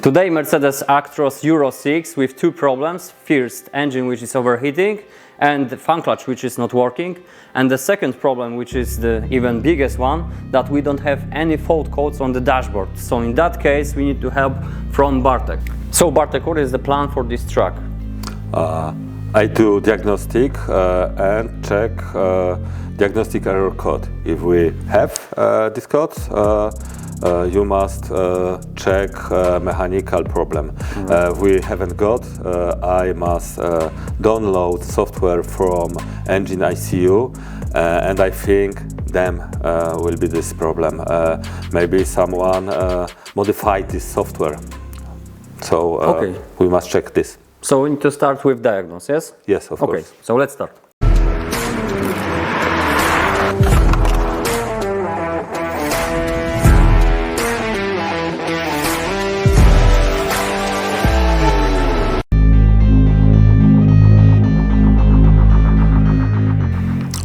Today Mercedes Actros Euro 6 with two problems. First, engine which is overheating and the fan clutch which is not working. And the second problem, which is the even biggest one, that we don't have any fault codes on the dashboard. So in that case we need to help from Bartek. So Bartek, what is the plan for this truck? I do diagnostic and check diagnostic error code. If we have this code, you must check mechanical problem. If we haven't got, I must download software from engine ICU, and I think them will be this problem. Maybe someone modified this software. So we must check this. So we need to start with diagnose, yes? Yes, of course. Okay, so let's start.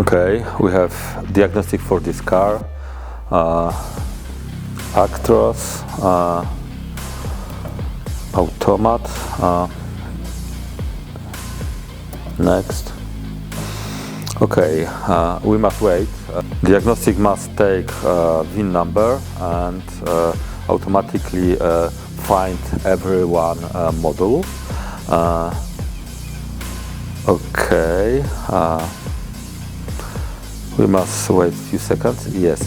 Okay, we have diagnostic for this car, Actros, automat, next. Okay, we must wait. Diagnostic must take VIN number and automatically find every one module. Okay. We must wait a few seconds. Yes.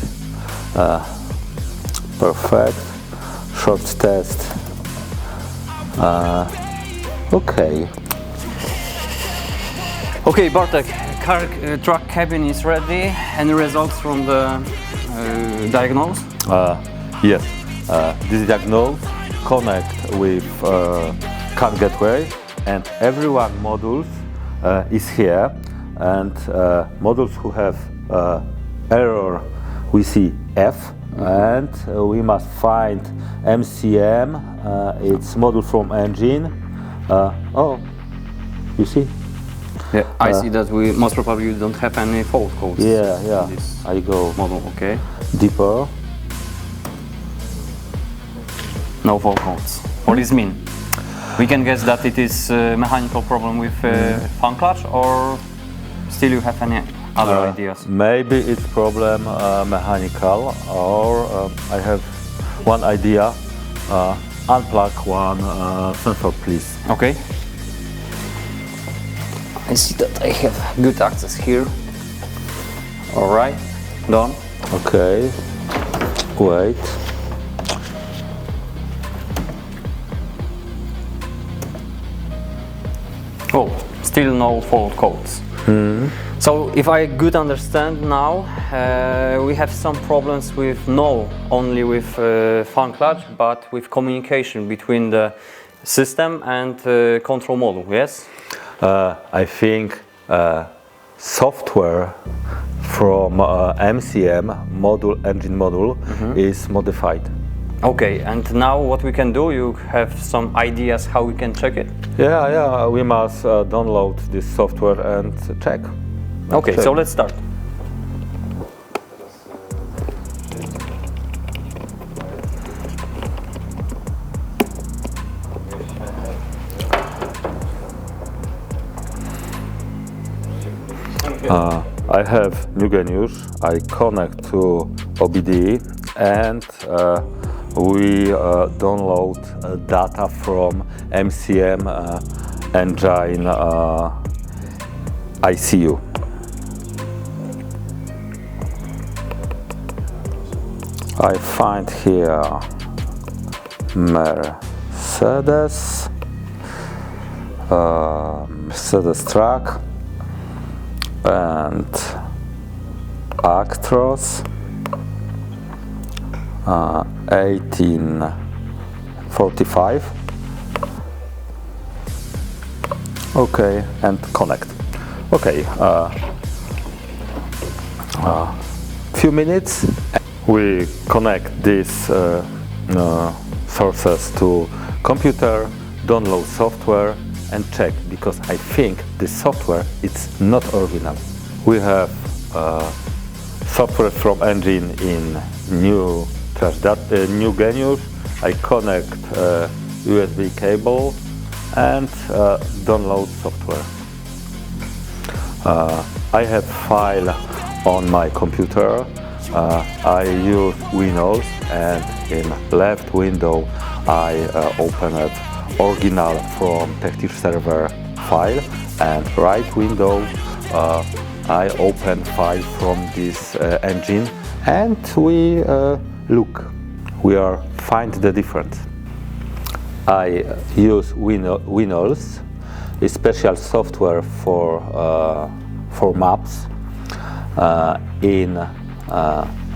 Perfect. Short test. Okay. Okay, Bartek, truck cabin is ready. Any results from the diagnose? Yes. This diagnose connect with CAN gateway, and every one modules is here. And modules who have error, we see F, and we must find MCM. It's module from engine. Oh, you see? Yeah, I see that we most probably don't have any fault codes. Yeah. This I go model, okay. deeper. No fault codes. What does it mean? We can guess that it is a mechanical problem with fan clutch, or still you have any other ideas? Maybe it's problem mechanical, or I have one idea. Unplug one sensor, please. Okay. I see that I have good access here. All right, done. Okay, wait. Oh, still no fault codes. So if I good understand now, we have some problems with only with fan clutch, but with communication between the system and control module, yes? I think software from MCM module, engine module, is modified. Okay, and now what we can do, you have some ideas how we can check it? Yeah, we must download this software and check. Okay, so let's start. I have new genius. I connect to OBD and we download data from MCM engine ICU. I find here Mercedes, Mercedes truck and Actros 1845. Okay, and connect. Okay, few minutes. We connect these sources to computer, download software and check, because I think this software is not original. We have software from engine in new new genius. I connect USB cable and download software. I have file on my computer. I use Windows, and in left window I open it original from TechTir server file, and right window I open file from this engine, and we look. We are find the difference. I use Windows, a special software for maps. In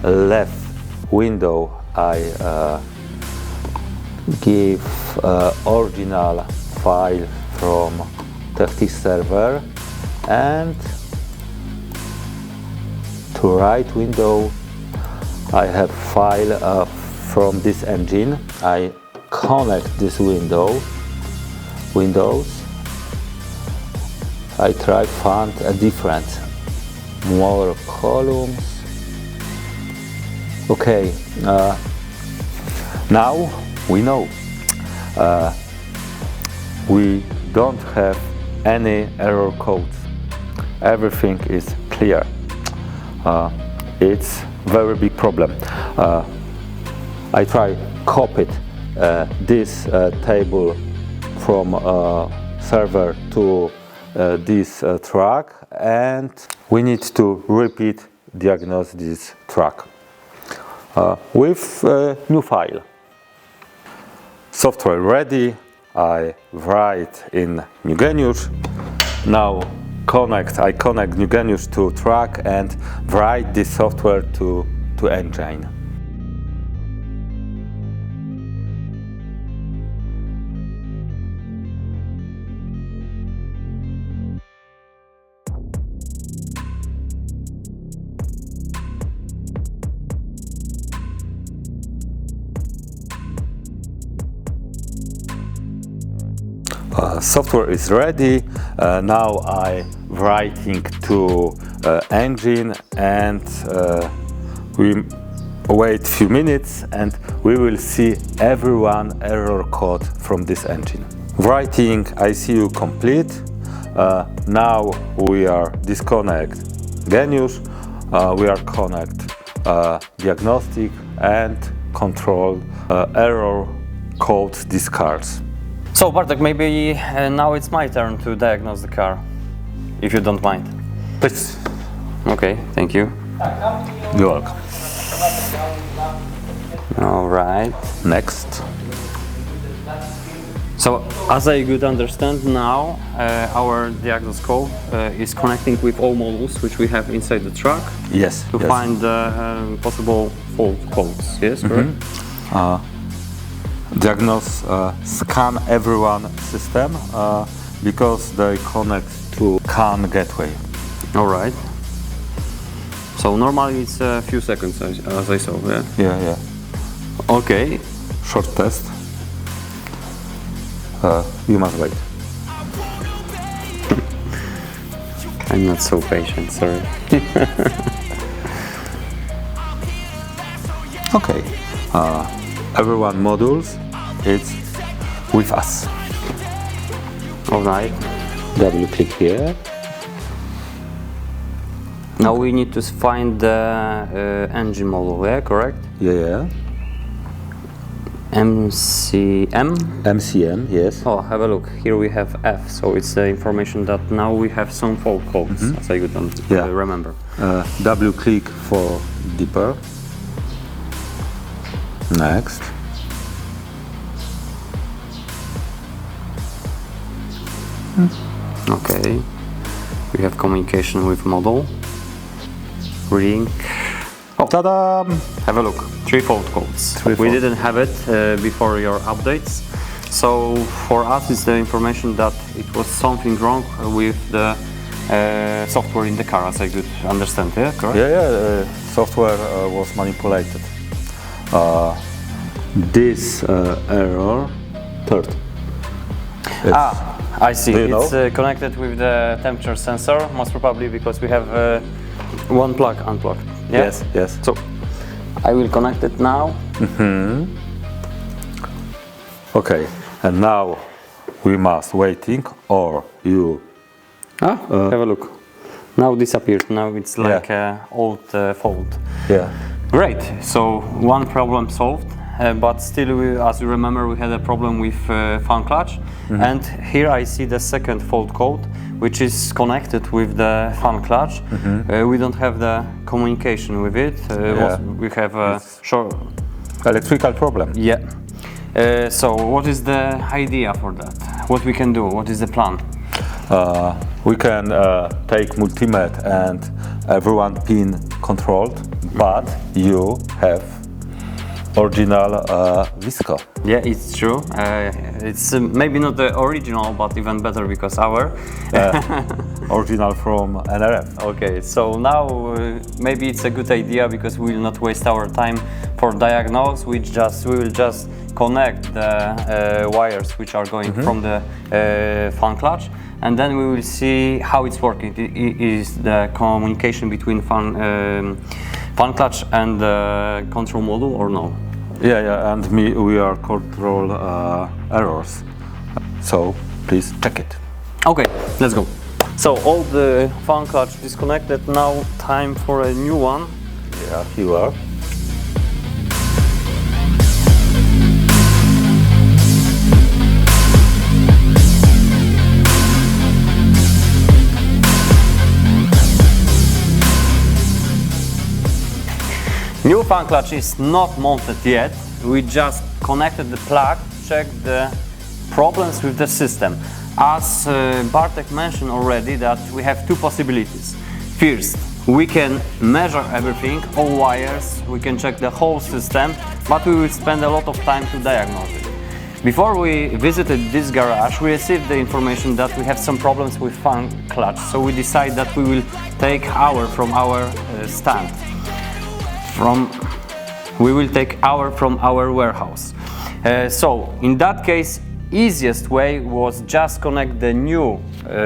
left window I give original file from TechTir server, and to right window I have file from this engine. I connect this windows. I try find a different, more columns. Okay, now we know. We don't have any error codes. Everything is clear. It's very big problem. I try copy this table from server to this track, and we need to repeat diagnose this track with new file. Software ready. I write in NewGenius. Now I connect NewGenius to track and write this software to engine. Software is ready. Now I writing to engine, and we wait few minutes and we will see every error code from this engine. Writing ICU complete. Now we are disconnect Genius. We are connect diagnostic and control error code discards. So Bartek, maybe now it's my turn to diagnose the car, if you don't mind. Please. Okay, thank you. You're welcome. All right. Next. So, as I could understand now, our diagnoscope is connecting with all models which we have inside the truck. Yes. To find possible fault codes. Yes, correct? Diagnose, scan everyone system because they connect to CAN gateway. All right. So normally it's a few seconds, as I saw. Yeah. Yeah. Okay. Short test. You must wait. I'm not so patient. Sorry. Okay. Everyone modules, it's with us. All right. Double click here. Now we need to find the engine model, yeah, correct? Yeah. MCM, yes. Oh, have a look. Here we have F, so it's the information that now we have some fault codes, as I could remember. Double click for deeper. Next. Okay. We have communication with model. Reading. Oh, ta-da! Have a look. 3 fault codes. We didn't have it before your updates. So for us it's the information that it was something wrong with the software in the car, as I could understand, yeah, correct? Yeah, software was manipulated. This error, third. I see. It's know? connected with the temperature sensor, most probably because we have one plug unplugged. Yeah? Yes. So I will connect it now. Okay. And now we must waiting, or you Have a look. Now disappeared. Now it's like an old fault. yeah. Great. So one problem solved. But still, as you remember, we had a problem with fan clutch. And here I see the second fault code, which is connected with the fan clutch. We don't have the communication with it. We have a short Electrical problem. Yeah. So what is the idea for that? What we can do? What is the plan? We can take multimet and everyone pin controlled, but you have original Visco. Yeah, it's true. It's maybe not the original, but even better because our Original from NRF. Okay, so now maybe it's a good idea because we will not waste our time for diagnose. We will just connect the wires which are going from the fan clutch, and then we will see how it's working. Is the communication between fan clutch and the control module or no? Yeah, and we are control errors. So please check it. Okay, let's go. So all the fan clutch disconnected. Now time for a new one. Yeah, here you are. New fan clutch is not mounted yet. We just connected the plug, checked the problems with the system. As Bartek mentioned already, that we have two possibilities. First, we can measure everything, all wires, we can check the whole system, but we will spend a lot of time to diagnose it. Before we visited this garage, we received the information that we have some problems with fan clutch, so we decided that we will take from our stand. We will take from our warehouse. So in that case, easiest way was just connect the new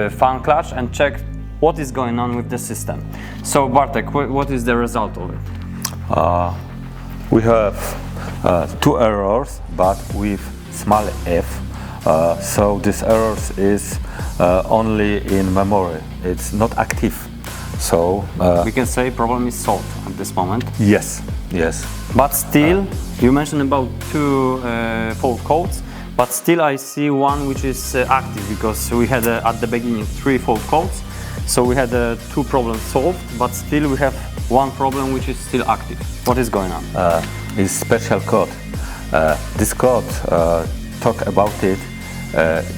fan clutch and check what is going on with the system. So Bartek, what is the result of it? We have two errors, but with small f. So this errors is only in memory. It's not active. So we can say problem is solved at this moment. Yes. But still, you mentioned about two fault codes, but still I see one which is active because we had at the beginning 3 fault codes. So we had 2 problems solved, but still we have one problem which is still active. What is going on? Is special code. This code talk about it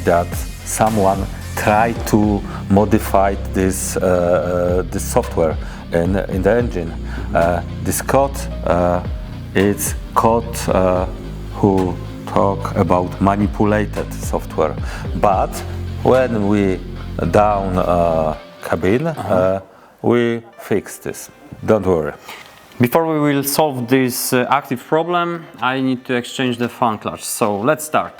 that someone tried to modify this software in the engine. This code it's code who talk about manipulated software. But when we down cabin, we fix this. Don't worry. Before we will solve this active problem, I need to exchange the fan clutch. So let's start.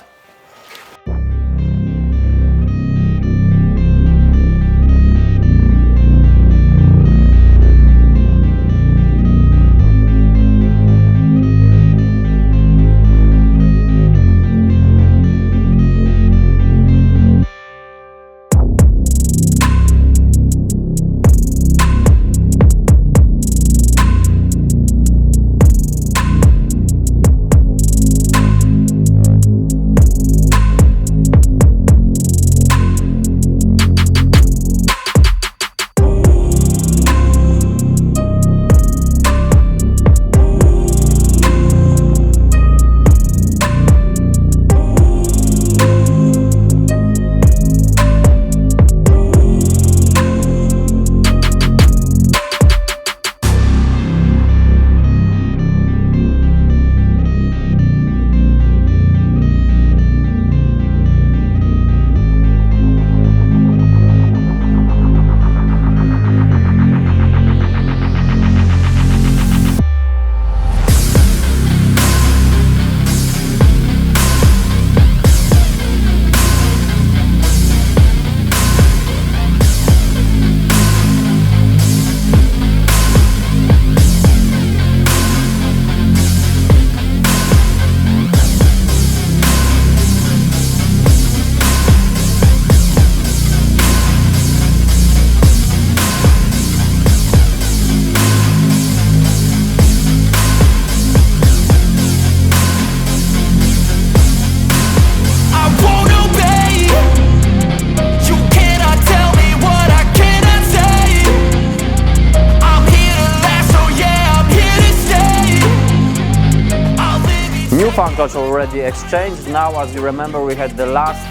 fan clutch already exchanged. Now, as you remember, we had the last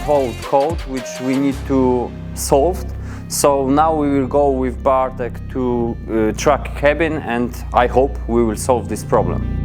fault code which we need to solve. So now we will go with Bartek to truck cabin, and I hope we will solve this problem.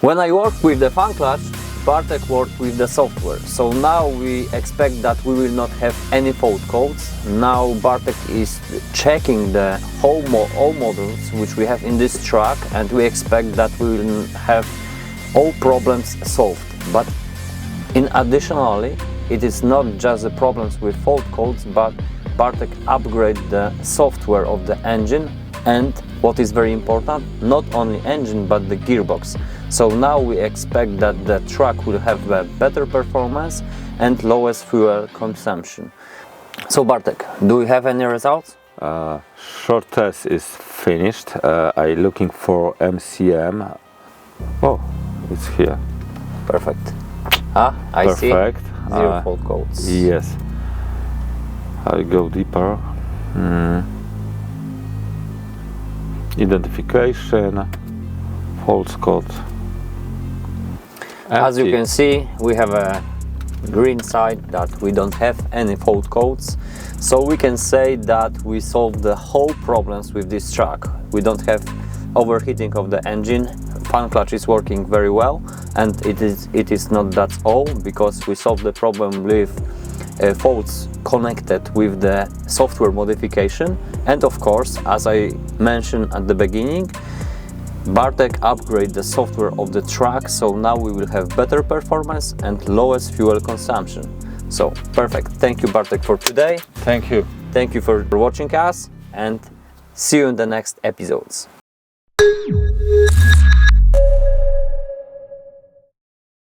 When I work with the fan clutch, Bartek worked with the software. So now we expect that we will not have any fault codes. Now Bartek is checking the all models which we have in this truck, and we expect that we will have all problems solved. But in additionally, it is not just the problems with fault codes, but Bartek upgrade the software of the engine, and what is very important, not only engine but the gearbox. So now we expect that the truck will have a better performance and lowest fuel consumption. So Bartek, do we have any results? Short test is finished. I'm looking for MCM. Oh, it's here. Perfect. I Perfect. see. Zero fault codes. Yes. I go deeper. Identification, fault code. As you can see, we have a green side that we don't have any fault codes. So we can say that we solved the whole problems with this truck. We don't have overheating of the engine, fan clutch is working very well, and it is not that all, because we solved the problem with faults connected with the software modification. And of course, as I mentioned at the beginning, Bartek upgrade the software of the truck, so now we will have better performance and lowest fuel consumption. So perfect. Thank you, Bartek, for today. Thank you. Thank you for watching us, and see you in the next episodes.